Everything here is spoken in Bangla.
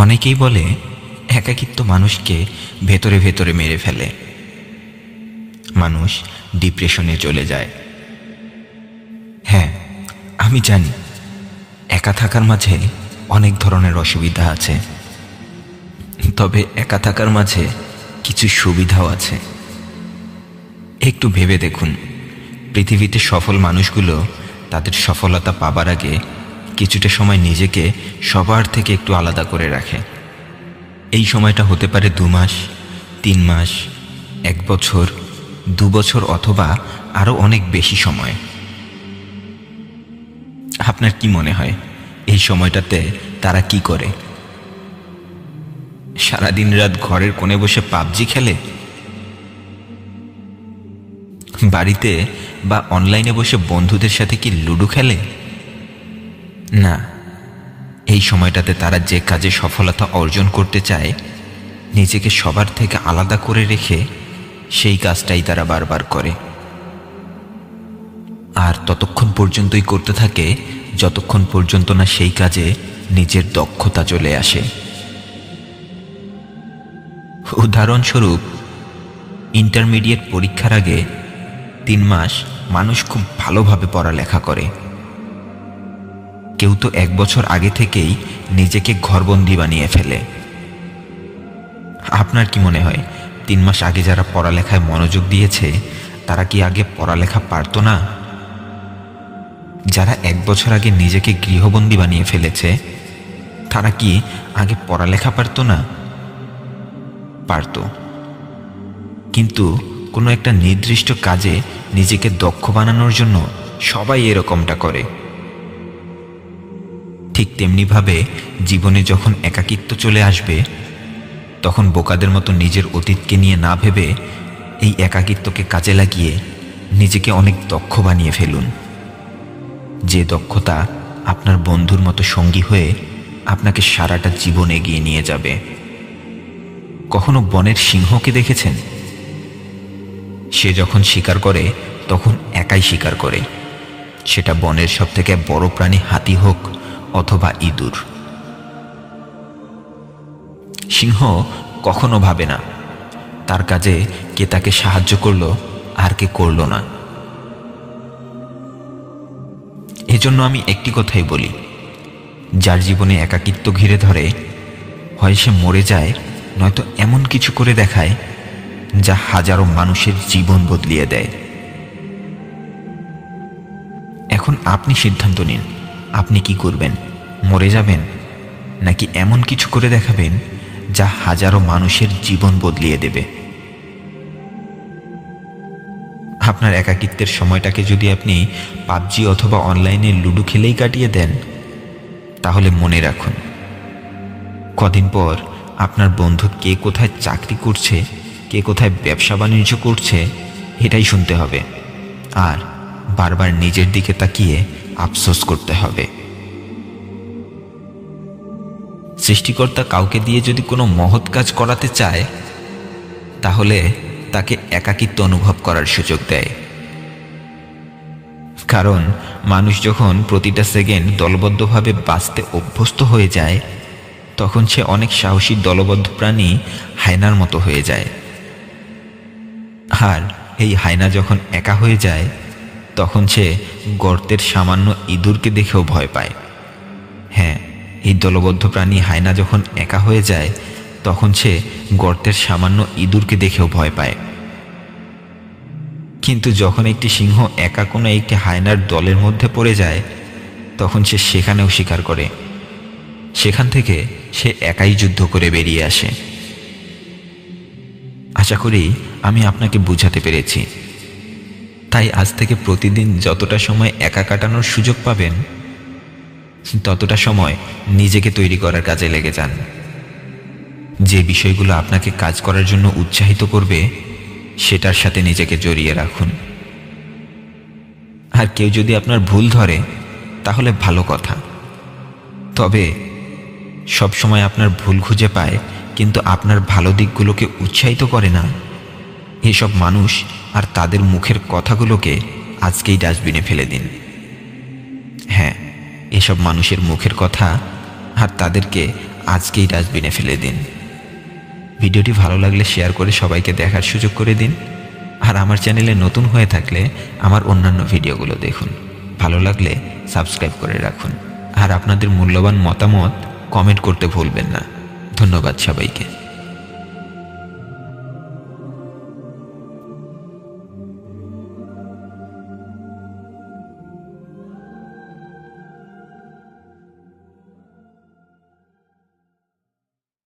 অনেকেই বলে একাকিত্ব মানুষকে ভেতরে ভেতরে মেরে ফেলে, মানুষ ডিপ্রেশনে চলে যায়। হ্যাঁ, আমি জানি একা থাকার মাঝে অনেক ধরনের অসুবিধা আছে, তবে একা থাকার মাঝে কিছু সুবিধাও আছে। একটু ভেবে দেখুন, পৃথিবীতে সফল মানুষগুলো তাদের সফলতা পাবার আগে কিছুটা সময় নিজেকে সবার থেকে একটু আলাদা করে রাখে। এই সময়টা হতে পারে 2 মাস, 3 মাস, 1 বছর, 2 বছর অথবা আরও অনেক বেশি সময়। আপনার কি মনে হয় এই সময়টাতে তারা কি করে? সারাদিন রাত ঘরের কোণে বসে পাবজি খেলে, বাড়িতে বা অনলাইনে বসে বন্ধুদের সাথে কি লুডো খেলে? না, এই সময়টাতে তারা যে কাজে সফলতা অর্জন করতে চায়, নিজেকে সবার থেকে আলাদা করে রেখে সেই কাজটাই তারা বারবার করে, আর ততক্ষণ পর্যন্তই করতে থাকে যতক্ষণ পর্যন্ত না সেই কাজে নিজের দক্ষতা চলে আসে। উদাহরণস্বরূপ, ইন্টারমিডিয়েট পরীক্ষার আগে 3 মাস মানুষ খুব ভালোভাবে পড়ালেখা করে। কেউ তো 1 বছর আগে থেকেই নিজেকে ঘরবন্দি বানিয়ে ফেলে। আপনার কি মনে হয় 3 মাস আগে যারা পড়ালেখায় মনোযোগ দিয়েছে তারা কি আগে পড়ালেখা পারত না? যারা 1 বছর আগে নিজেকে গৃহবন্দী বানিয়ে ফেলেছে তারা কি আগে পড়ালেখা পারত না? পারত, কিন্তু কোনো একটা নির্দিষ্ট কাজে নিজেকে দক্ষ বানানোর জন্য সবাই এরকমটা করে। ঠিক তেমনিভাবে জীবনে যখন একাকিত্ব চলে আসবে, তখন বোকাদের মতো নিজের অতীতকে নিয়ে না ভেবে এই একাকিত্বকে কাজে লাগিয়ে নিজেকে অনেক দক্ষ বানিয়ে ফেলুন, যে দক্ষতা আপনার বন্ধুর মতো সঙ্গী হয়ে আপনাকে সারাটা জীবন এগিয়ে নিয়ে যাবে। কখনো বনের সিংহকে দেখেছেন? সে যখন শিকার করে তখন একাই শিকার করে, সেটা বনের সবথেকে বড় প্রাণী হাতি হোক অথবা ইঁদুর। সিংহ কখনো ভাবে না তার কাজে কে তাকে সাহায্য করলো আর কে করলো না। এজন্য আমি একটি কথাই বলি, যার জীবনে একাকিত্ব ঘিরে ধরে, হয় সে মরে যায়, নয়তো এমন কিছু করে দেখায় যা হাজারো মানুষের জীবন বদলিয়ে দেয়। এখন আপনি সিদ্ধান্ত নিন, আপনি কি করবেন? মরে যাবেন, নাকি এমন কিছু করে দেখাবেন যা হাজারো মানুষের জীবন বদলিয়ে দেবে? আপনার একাকিত্বের সময়টাকে যদি আপনি পাবজি অথবা অনলাইনে লুডো খেলেই কাটিয়ে দেন, তাহলে মনে রাখুন, কদিন পর আপনার বন্ধু কে কোথায় চাকরি করছে, কে কোথায় ব্যবসা বাণিজ্য করছে এটাই শুনতে হবে, আর বারবার নিজের দিকে তাকিয়ে আফসোস করতে হবে। সৃষ্টিকর্তা কাউকে দিয়ে যদি কোনো মহৎ কাজ করাতে চায়, তাহলে তাকে একাকিত্ব অনুভব করার সুযোগ দেয়। কারণ মানুষ যখন প্রতিটা সেকেন্ড দলবদ্ধভাবে বাঁচতে অভ্যস্ত হয়ে যায়, তখন সে অনেক সাহসী দলবদ্ধ প্রাণী হায়নার মতো হয়ে যায়। আর এই হায়না যখন একা হয়ে যায়, তখন সে গর্তের সামান্য ইঁদুরকে দেখেও ভয় পায়। হ্যাঁ, এই দলবদ্ধ প্রাণী হায়না যখন একা হয়ে যায়, তখন সে গর্তের সামান্য ইঁদুরকে দেখেও ভয় পায়। কিন্তু যখন একটি সিংহ একা কোনো একটি হায়নার দলের মধ্যে পড়ে যায়, তখন সে সেখানেও শিকার করে। সেখান থেকে সে একাই যুদ্ধ করে বেরিয়ে আসে। আশা করি আমি আপনাকে বুঝাতে পেরেছি। তাই আজ থেকে প্রতিদিন যতটা সময় একা কাটানোর সুযোগ পাবেন, ততটা সময় নিজেকে তৈরি করার কাজে লেগে যান। যে বিষয়গুলো আপনাকে কাজ করার জন্য উৎসাহিত করবে, সেটার সাথে নিজেকে জড়িয়ে রাখুন। আর কেউ যদি আপনার ভুল ধরে, তাহলে ভালো কথা, তবে সবসময় আপনার ভুল খুঁজে পায় কিন্তু আপনার ভালো দিকগুলোকে উৎসাহিত করে না, এসব মানুষ আর তাদের মুখের কথাগুলোকে আজকেই ডাস্টবিনে ফেলে দিন। হ্যাঁ, এসব মানুষের মুখের কথা আর তাদেরকে আজকেই ডাস্টবিনে ফেলে দিন। ভিডিওটি ভালো লাগলে শেয়ার করে সবাইকে দেখার সুযোগ করে দিন। আর আমার চ্যানেলে নতুন হয়ে থাকলে আমার অন্যান্য ভিডিওগুলো দেখুন। ভালো লাগলে সাবস্ক্রাইব করে রাখুন। আর আপনাদের মূল্যবান মতামত কমেন্ট করতে ভুলবেন না। ধন্যবাদ সবাইকে।